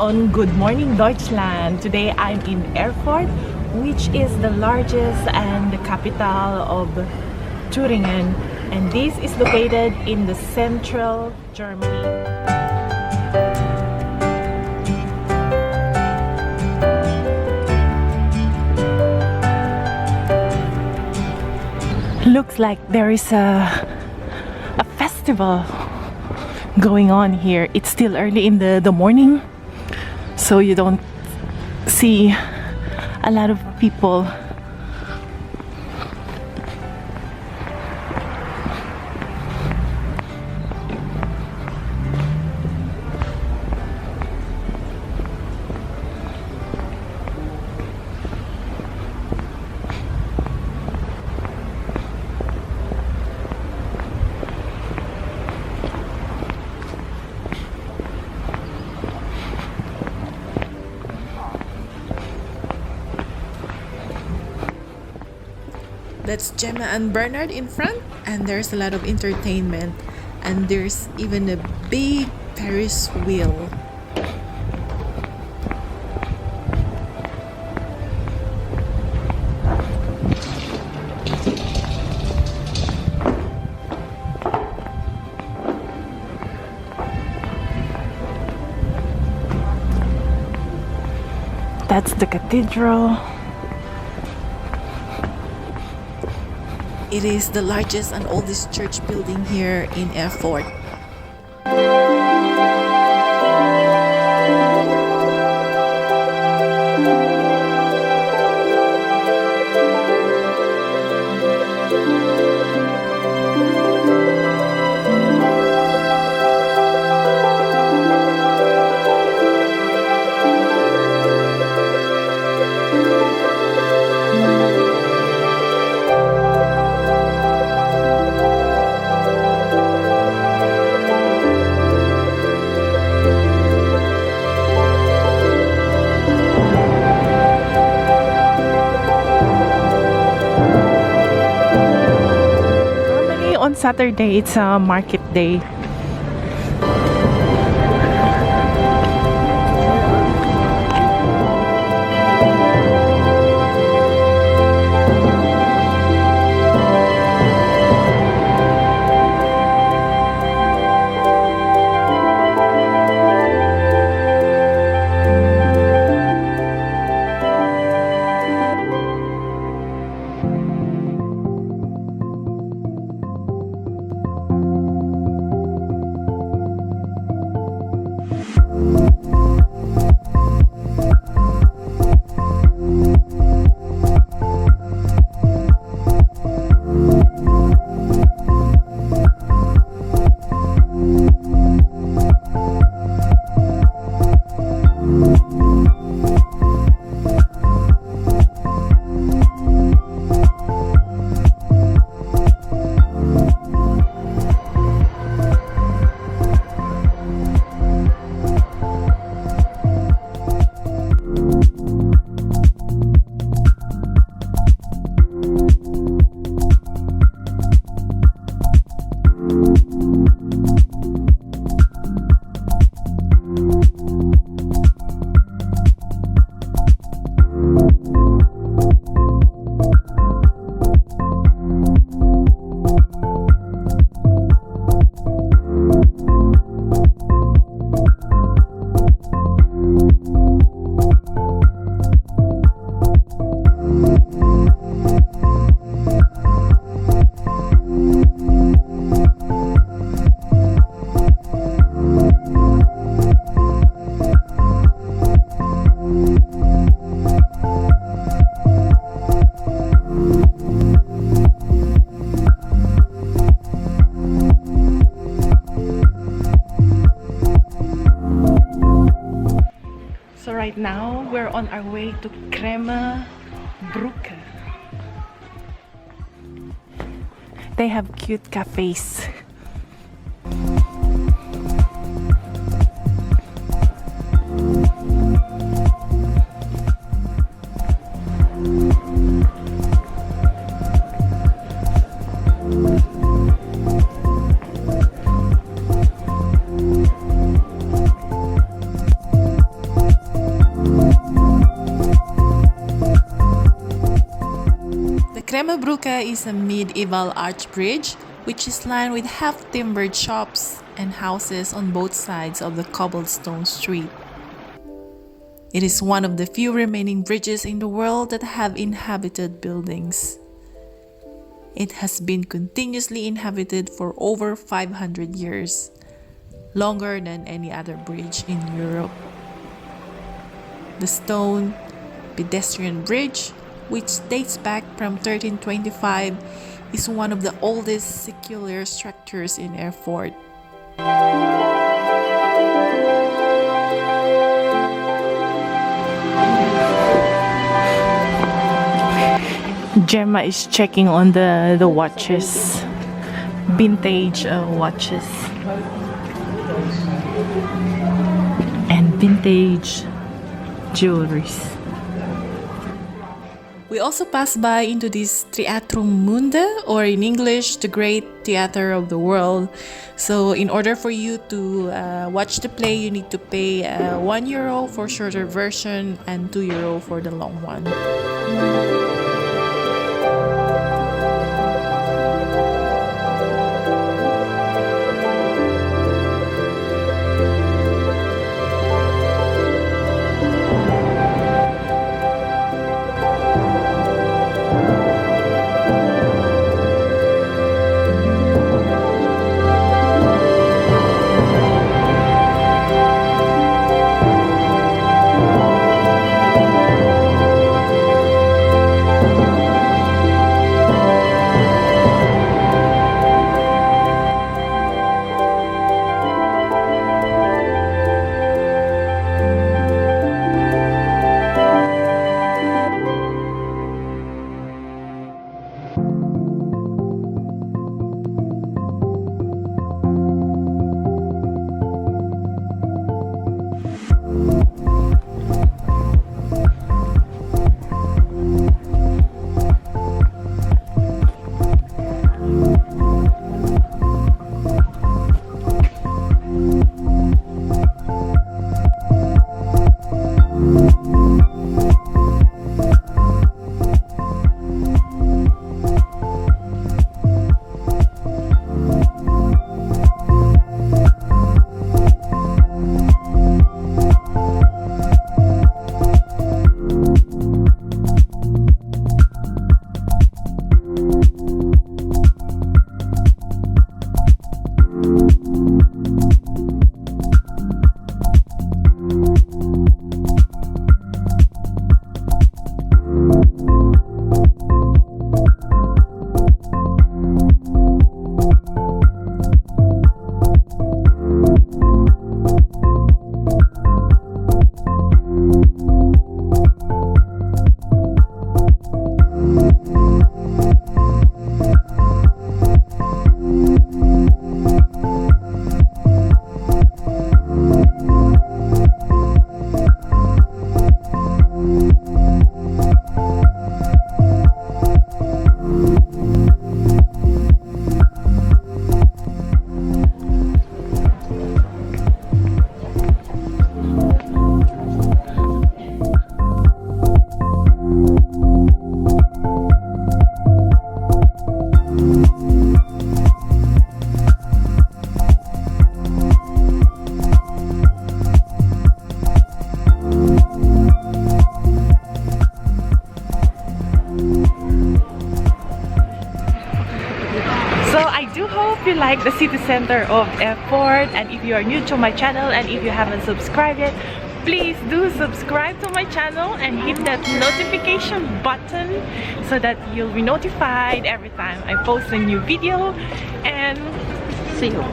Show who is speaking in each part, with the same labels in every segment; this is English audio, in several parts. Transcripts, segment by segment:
Speaker 1: on Good Morning Deutschland. Today I'm in Erfurt, which is the largest and the capital of Thüringen, and this is located in the central Germany. Looks like there is a festival going on here. It's still early in the morning, so you don't see a lot of people. That's Gemma and Bernard in front, and there's a lot of entertainment, and there's even a big Ferris wheel. That's the cathedral. It is the largest and oldest church building here in Erfurt. On Saturday, it's a market day. So right now we're on our way to Brücke. They have cute cafes. Brücke is a medieval arch bridge which is lined with half-timbered shops and houses on both sides of the cobblestone street. It is one of the few remaining bridges in the world that have inhabited buildings. It has been continuously inhabited for over 500 years, longer than any other bridge in Europe. The stone pedestrian bridge, which dates back from 1325, is one of the oldest secular structures in Erfurt. Gemma is checking on the watches, vintage watches and vintage jewelries. We also passed by into this Theatrum Mundi, or in English, the Great Theater of the World. So in order for you to watch the play, you need to pay €1 for shorter version and €2 for the long one.
Speaker 2: you like the city center of Erfurt, and if you are new to my channel and if you haven't subscribed yet, please do subscribe to my channel and hit that notification button so that you'll be notified every time I post a new video. And see you.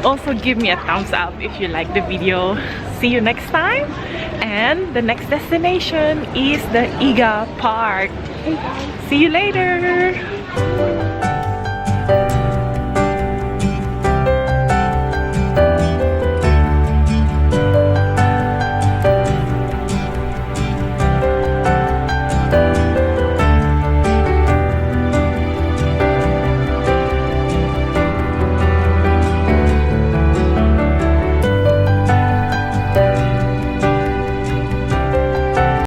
Speaker 2: Also give me a thumbs up if you like the video. See you next time. And the next destination is the Iga Park. See you later.